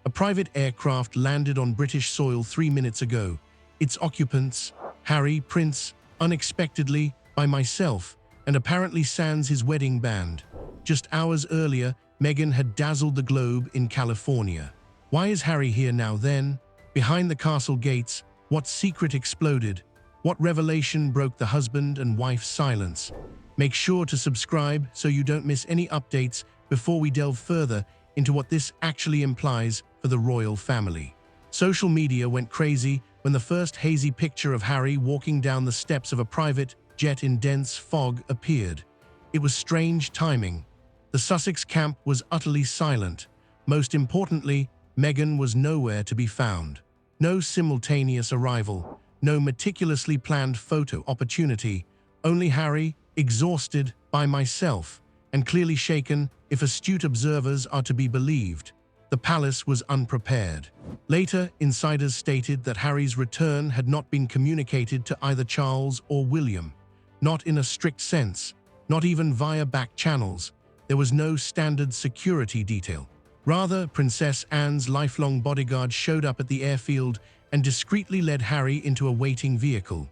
A private aircraft landed on British soil 3 minutes ago. Its occupants, Harry, Prince, unexpectedly, by myself, and apparently sans his wedding band. Just hours earlier, Meghan had dazzled the globe in California. Why is Harry here now then? Behind the castle gates, what secret exploded? What revelation broke the husband and wife's silence? Make sure to subscribe so you don't miss any updates before we delve further into what this actually implies for the royal family. Social media went crazy when the first hazy picture of Harry walking down the steps of a private jet in dense fog appeared. It was strange timing. The Sussex camp was utterly silent. Most importantly, Meghan was nowhere to be found. No simultaneous arrival, no meticulously planned photo opportunity, only Harry, exhausted, by myself, and clearly shaken if astute observers are to be believed. The palace was unprepared. Later, insiders stated that Harry's return had not been communicated to either Charles or William. Not in a strict sense, not even via back channels. There was no standard security detail. Rather, Princess Anne's lifelong bodyguard showed up at the airfield and discreetly led Harry into a waiting vehicle.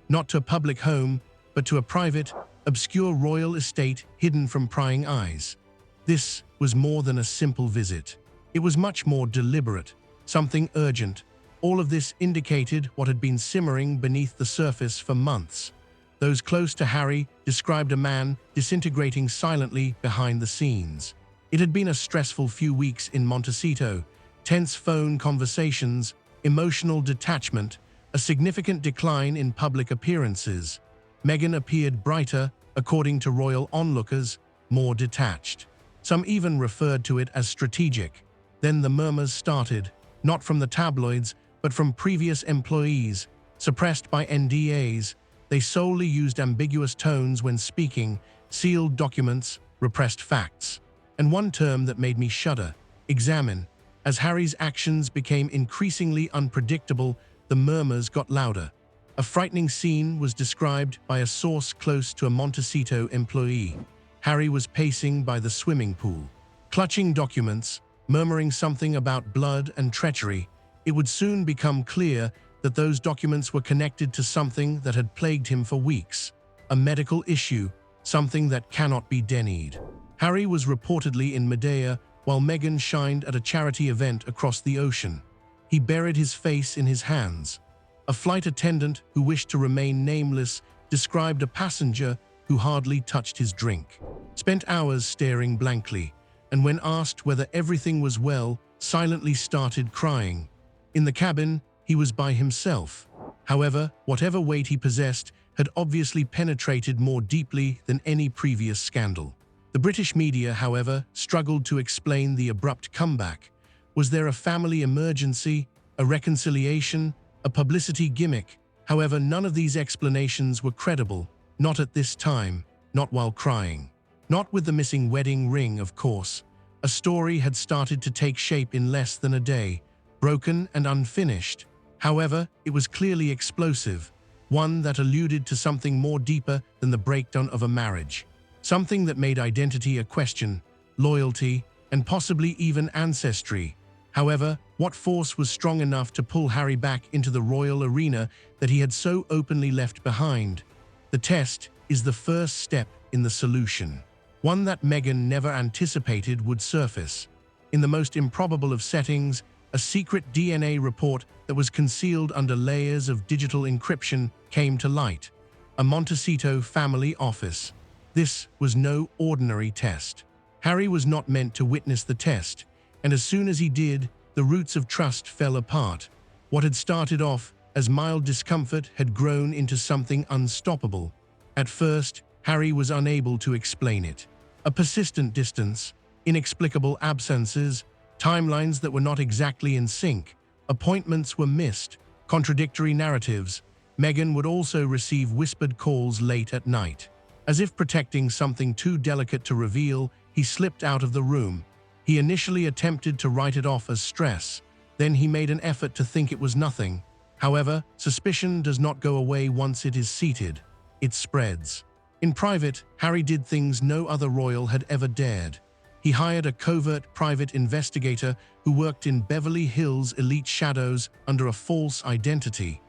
Not to a public home, but to a private, obscure royal estate hidden from prying eyes. This was more than a simple visit. It was much more deliberate, something urgent. All of this indicated what had been simmering beneath the surface for months. Those close to Harry described a man disintegrating silently behind the scenes. It had been a stressful few weeks in Montecito, tense phone conversations, emotional detachment, a significant decline in public appearances. Meghan appeared brighter, according to royal onlookers, more detached. Some even referred to it as strategic. Then the murmurs started, not from the tabloids, but from previous employees, suppressed by NDAs. They solely used ambiguous tones when speaking, sealed documents, repressed facts. And one term that made me shudder, examine. As Harry's actions became increasingly unpredictable, the murmurs got louder. A frightening scene was described by a source close to a Montecito employee. Harry was pacing by the swimming pool, clutching documents, murmuring something about blood and treachery. It would soon become clear that those documents were connected to something that had plagued him for weeks. A medical issue, something that cannot be denied. Harry was reportedly in Medea while Meghan shined at a charity event across the ocean. He buried his face in his hands. A flight attendant who wished to remain nameless described a passenger who hardly touched his drink, spent hours staring blankly, and when asked whether everything was well, silently started crying. In the cabin, he was by himself. However, whatever weight he possessed had obviously penetrated more deeply than any previous scandal. The British media, however, struggled to explain the abrupt comeback. Was there a family emergency, a reconciliation, a publicity gimmick? However, none of these explanations were credible. Not at this time, not while crying. Not with the missing wedding ring, of course. A story had started to take shape in less than a day, broken and unfinished. However, it was clearly explosive, one that alluded to something more deeper than the breakdown of a marriage. Something that made identity a question, loyalty, and possibly even ancestry. However, what force was strong enough to pull Harry back into the royal arena that he had so openly left behind? The test is the first step in the solution, one that Meghan never anticipated would surface. In the most improbable of settings, a secret DNA report that was concealed under layers of digital encryption came to light. A Montecito family office. This was no ordinary test. Harry was not meant to witness the test, and as soon as he did, the roots of trust fell apart. What had started off as mild discomfort had grown into something unstoppable. At first, Harry was unable to explain it. A persistent distance, inexplicable absences, timelines that were not exactly in sync, appointments were missed, contradictory narratives. Meghan would also receive whispered calls late at night. As if protecting something too delicate to reveal, he slipped out of the room. He initially attempted to write it off as stress. Then he made an effort to think it was nothing. However, suspicion does not go away once it is seated. It spreads. In private, Harry did things no other royal had ever dared. He hired a covert private investigator who worked in Beverly Hills elite shadows under a false identity.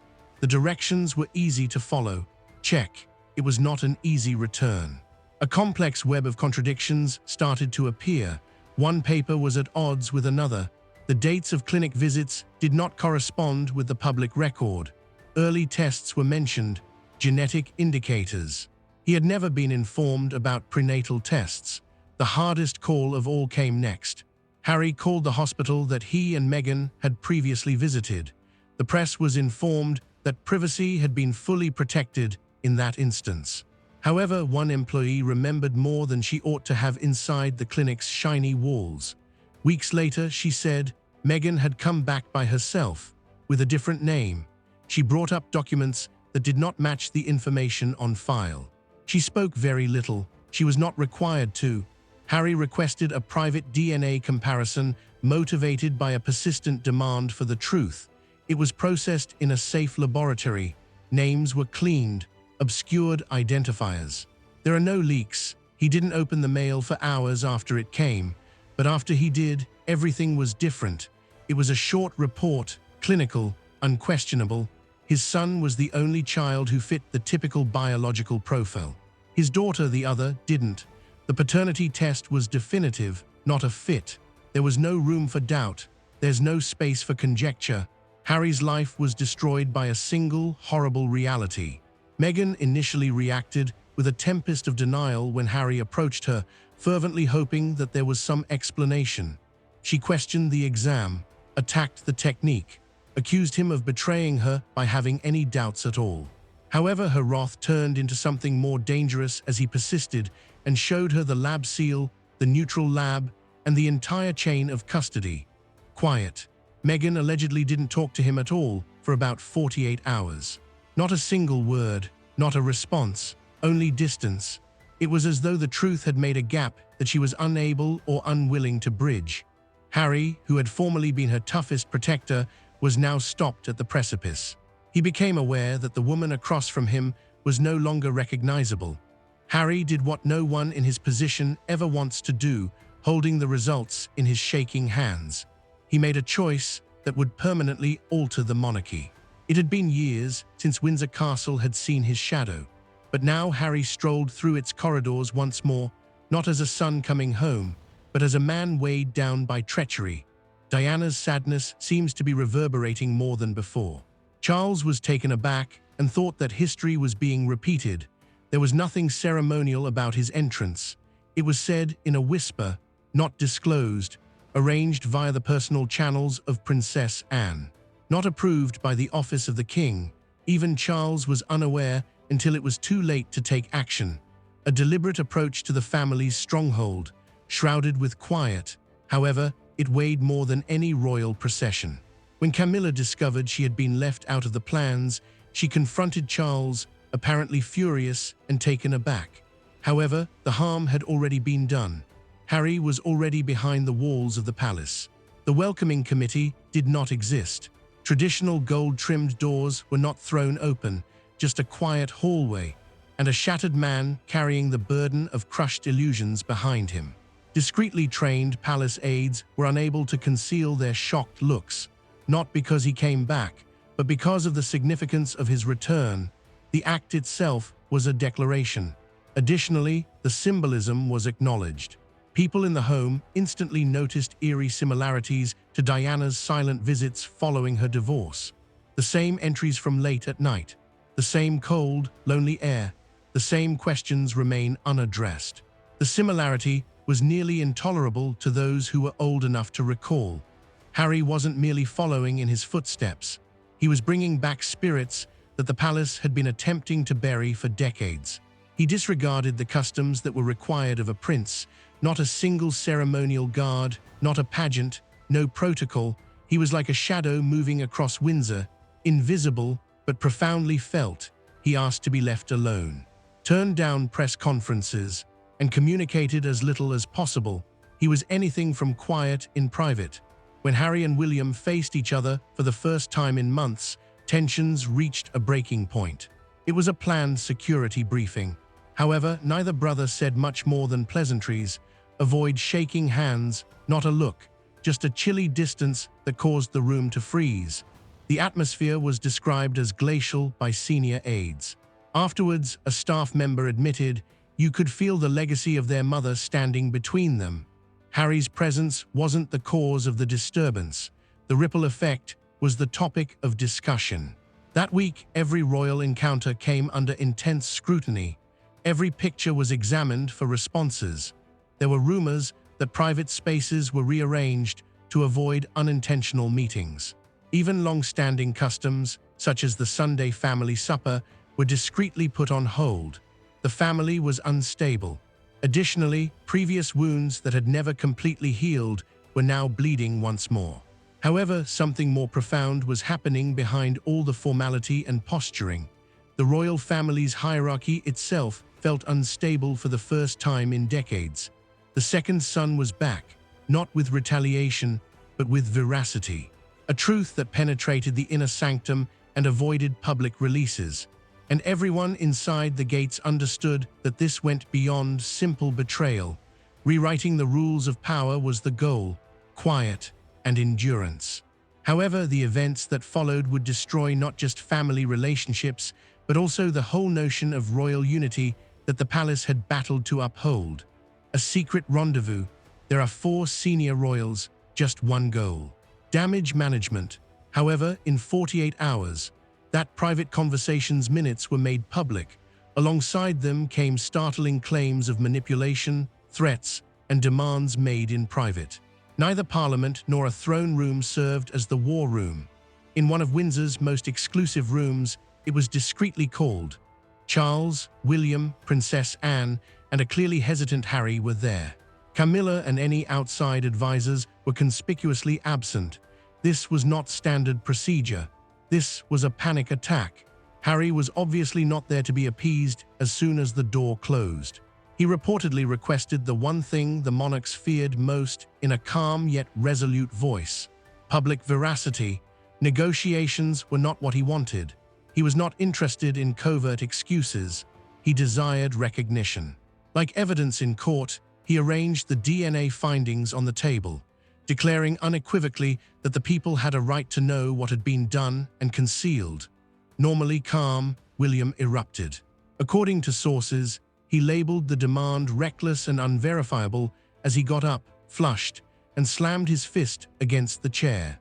The directions were easy to follow. Check. It was not an easy return. A complex web of contradictions started to appear. One paper was at odds with another. The dates of clinic visits did not correspond with the public record. Early tests were mentioned, genetic indicators. He had never been informed about prenatal tests. The hardest call of all came next. Harry called the hospital that he and Meghan had previously visited. The press was informed that privacy had been fully protected in that instance. However, one employee remembered more than she ought to have inside the clinic's shiny walls. Weeks later, she said, Meghan had come back by herself, with a different name. She brought up documents that did not match the information on file. She spoke very little. She was not required to. Harry requested a private DNA comparison motivated by a persistent demand for the truth. It was processed in a safe laboratory. Names were cleaned, obscured identifiers. There are no leaks. He didn't open the mail for hours after it came, but after he did, everything was different. It was a short report, clinical, unquestionable. His son was the only child who fit the typical biological profile. His daughter, the other, didn't. The paternity test was definitive, not a fit. There was no room for doubt. There's no space for conjecture. Harry's life was destroyed by a single, horrible reality. Meghan initially reacted with a tempest of denial when Harry approached her, fervently hoping that there was some explanation. She questioned the exam, attacked the technique, accused him of betraying her by having any doubts at all. However, her wrath turned into something more dangerous as he persisted and showed her the lab seal, the neutral lab, and the entire chain of custody. Quiet. Meghan allegedly didn't talk to him at all for about 48 hours. Not a single word, not a response, only distance. It was as though the truth had made a gap that she was unable or unwilling to bridge. Harry, who had formerly been her toughest protector, was now stopped at the precipice. He became aware that the woman across from him was no longer recognizable. Harry did what no one in his position ever wants to do, holding the results in his shaking hands. He made a choice that would permanently alter the monarchy. It had been years since Windsor Castle had seen his shadow, but now Harry strolled through its corridors once more, not as a son coming home, but as a man weighed down by treachery. Diana's sadness seems to be reverberating more than before. Charles was taken aback and thought that history was being repeated. There was nothing ceremonial about his entrance. It was said in a whisper, not disclosed, arranged via the personal channels of Princess Anne. Not approved by the office of the king. Even Charles was unaware until it was too late to take action. A deliberate approach to the family's stronghold, shrouded with quiet. However, it weighed more than any royal procession. When Camilla discovered she had been left out of the plans, she confronted Charles, apparently furious and taken aback. However, the harm had already been done. Harry was already behind the walls of the palace. The welcoming committee did not exist. Traditional gold-trimmed doors were not thrown open, just a quiet hallway, and a shattered man carrying the burden of crushed illusions behind him. Discreetly trained palace aides were unable to conceal their shocked looks, not because he came back, but because of the significance of his return. The act itself was a declaration. Additionally, the symbolism was acknowledged. People in the home instantly noticed eerie similarities to Diana's silent visits following her divorce. The same entries from late at night, the same cold, lonely air, the same questions remain unaddressed. The similarity was nearly intolerable to those who were old enough to recall. Harry wasn't merely following in his footsteps. He was bringing back spirits that the palace had been attempting to bury for decades. He disregarded the customs that were required of a prince, not a single ceremonial guard, not a pageant, no protocol. He was like a shadow moving across Windsor, invisible but profoundly felt. He asked to be left alone, turned down press conferences, and communicated as little as possible. He was anything from quiet in private. When Harry and William faced each other for the first time in months, tensions reached a breaking point. It was a planned security briefing. However, neither brother said much more than pleasantries. Avoid shaking hands, not a look, just a chilly distance that caused the room to freeze. The atmosphere was described as glacial by senior aides. Afterwards, a staff member admitted you could feel the legacy of their mother standing between them. Harry's presence wasn't the cause of the disturbance. The ripple effect was the topic of discussion. That week, every royal encounter came under intense scrutiny. Every picture was examined for responses. There were rumors that private spaces were rearranged to avoid unintentional meetings. Even long-standing customs, such as the Sunday family supper, were discreetly put on hold. The family was unstable. Additionally, previous wounds that had never completely healed were now bleeding once more. However, something more profound was happening behind all the formality and posturing. The royal family's hierarchy itself felt unstable for the first time in decades. The second son was back, not with retaliation, but with veracity. A truth that penetrated the inner sanctum and avoided public releases. And everyone inside the gates understood that this went beyond simple betrayal. Rewriting the rules of power was the goal, quiet and endurance. However, the events that followed would destroy not just family relationships, but also the whole notion of royal unity that the palace had battled to uphold. A secret rendezvous. There are 4 senior royals, just one goal. Damage management. However, in 48 hours, that private conversation's minutes were made public. Alongside them came startling claims of manipulation, threats, and demands made in private. Neither Parliament nor a throne room served as the war room. In one of Windsor's most exclusive rooms, it was discreetly called. Charles, William, Princess Anne, and a clearly hesitant Harry were there. Camilla and any outside advisors were conspicuously absent. This was not standard procedure. This was a panic attack. Harry was obviously not there to be appeased as soon as the door closed. He reportedly requested the one thing the monarchs feared most in a calm yet resolute voice: public veracity. Negotiations were not what he wanted. He was not interested in covert excuses. He desired recognition. Like evidence in court, he arranged the DNA findings on the table, declaring unequivocally that the people had a right to know what had been done and concealed. Normally calm, William erupted. According to sources, he labeled the demand reckless and unverifiable as he got up, flushed, and slammed his fist against the chair.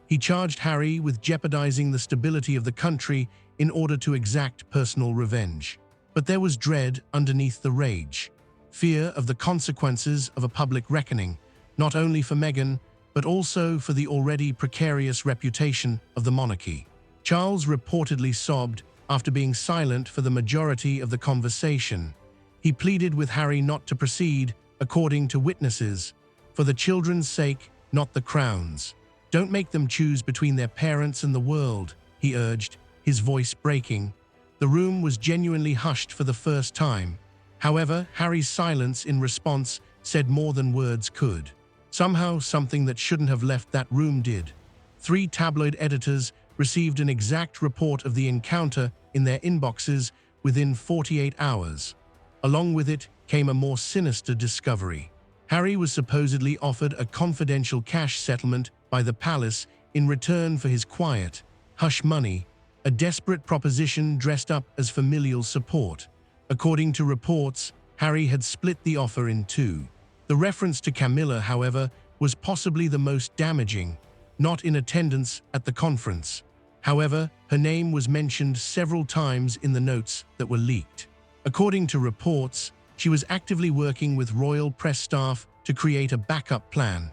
He charged Harry with jeopardizing the stability of the country in order to exact personal revenge. But there was dread underneath the rage. Fear of the consequences of a public reckoning, not only for Meghan, but also for the already precarious reputation of the monarchy. Charles reportedly sobbed after being silent for the majority of the conversation. He pleaded with Harry not to proceed, according to witnesses, for the children's sake, not the crown's. Don't make them choose between their parents and the world, he urged, his voice breaking. The room was genuinely hushed for the first time. However, Harry's silence in response said more than words could. Somehow, something that shouldn't have left that room did. 3 tabloid editors received an exact report of the encounter in their inboxes within 48 hours. Along with it came a more sinister discovery. Harry was supposedly offered a confidential cash settlement by the palace in return for his quiet, hush money, a desperate proposition dressed up as familial support. According to reports, Harry had split the offer in 2. The reference to Camilla, however, was possibly the most damaging, not in attendance at the conference. However, her name was mentioned several times in the notes that were leaked. According to reports, she was actively working with royal press staff to create a backup plan,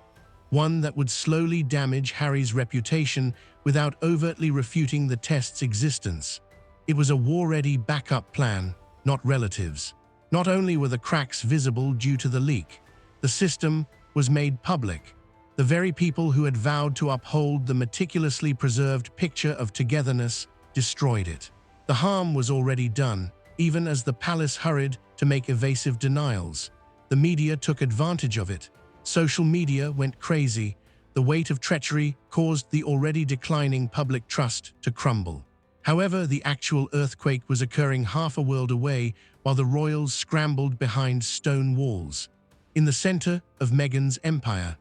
one that would slowly damage Harry's reputation without overtly refuting the test's existence. It was a war-ready backup plan, not relatives. Not only were the cracks visible due to the leak, the system was made public. The very people who had vowed to uphold the meticulously preserved picture of togetherness destroyed it. The harm was already done, even as the palace hurried to make evasive denials. The media took advantage of it. Social media went crazy. The weight of treachery caused the already declining public trust to crumble. However, the actual earthquake was occurring half a world away while the royals scrambled behind stone walls. In the center of Meghan's empire,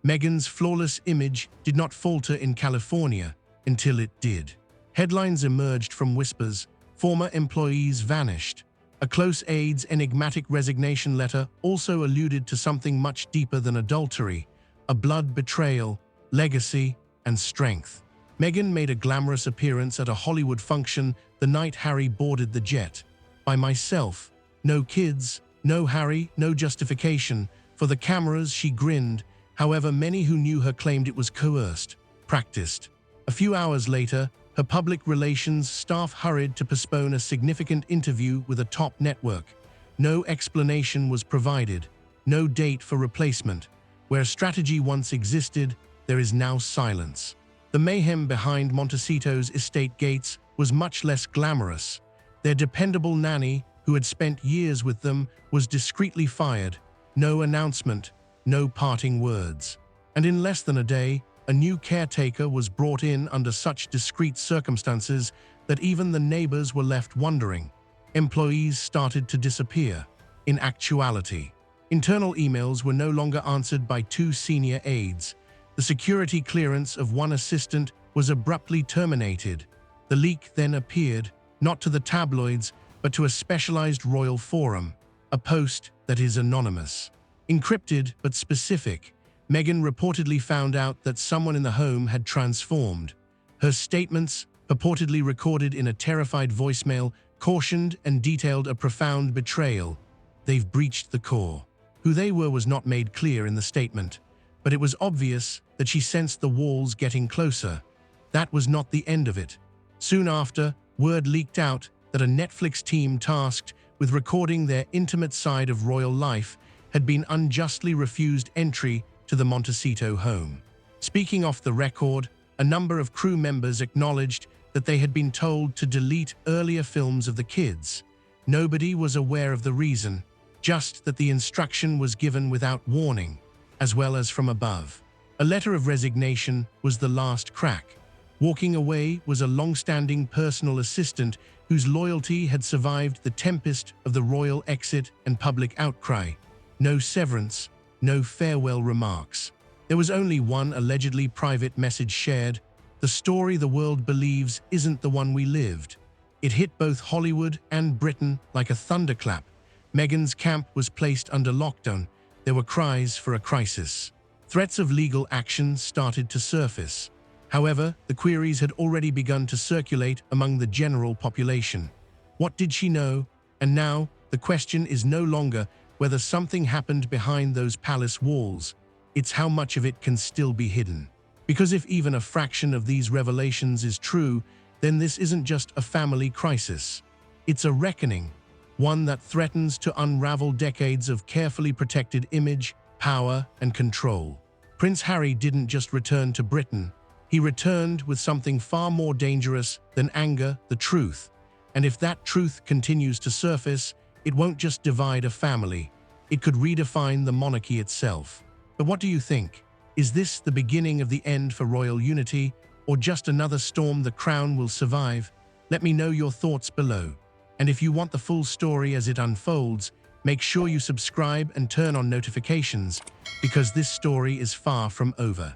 Meghan's flawless image did not falter in California until it did. Headlines emerged from whispers, former employees vanished. A close aide's enigmatic resignation letter also alluded to something much deeper than adultery, a blood betrayal, legacy, and strength. Meghan made a glamorous appearance at a Hollywood function the night Harry boarded the jet. By myself, no kids, no Harry, no justification. For the cameras, she grinned. However, many who knew her claimed it was coerced, practiced. A few hours later, her public relations staff hurried to postpone a significant interview with a top network. No explanation was provided, no date for replacement. Where strategy once existed, there is now silence. The mayhem behind Montecito's estate gates was much less glamorous. Their dependable nanny, who had spent years with them, was discreetly fired. No announcement, no parting words. And in less than a day, a new caretaker was brought in under such discreet circumstances that even the neighbors were left wondering. Employees started to disappear. In actuality, internal emails were no longer answered by two senior aides. The security clearance of one assistant was abruptly terminated. The leak then appeared, not to the tabloids, but to a specialized royal forum, a post that is anonymous. Encrypted but specific, Meghan reportedly found out that someone in the home had transformed. Her statements, purportedly recorded in a terrified voicemail, cautioned and detailed a profound betrayal. They've breached the core. Who they were was not made clear in the statement, but it was obvious that she sensed the walls getting closer. That was not the end of it. Soon after, word leaked out that a Netflix team tasked with recording their intimate side of royal life had been unjustly refused entry to the Montecito home. Speaking off the record, a number of crew members acknowledged that they had been told to delete earlier films of the kids. Nobody was aware of the reason, just that the instruction was given without warning, as well as from above. A letter of resignation was the last crack. Walking away was a long-standing personal assistant whose loyalty had survived the tempest of the royal exit and public outcry. No severance, no farewell remarks. There was only one allegedly private message shared. The story the world believes isn't the one we lived. It hit both Hollywood and Britain like a thunderclap. Meghan's camp was placed under lockdown. There were cries for a crisis. Threats of legal action started to surface. However, the queries had already begun to circulate among the general population. What did she know? And now, the question is no longer whether something happened behind those palace walls. It's how much of it can still be hidden. Because if even a fraction of these revelations is true, then this isn't just a family crisis. It's a reckoning, one that threatens to unravel decades of carefully protected image, power, and control. Prince Harry didn't just return to Britain. He returned with something far more dangerous than anger, the truth. And if that truth continues to surface, it won't just divide a family. It could redefine the monarchy itself. But what do you think? Is this the beginning of the end for royal unity, or just another storm the crown will survive? Let me know your thoughts below. And if you want the full story as it unfolds, make sure you subscribe and turn on notifications, because this story is far from over.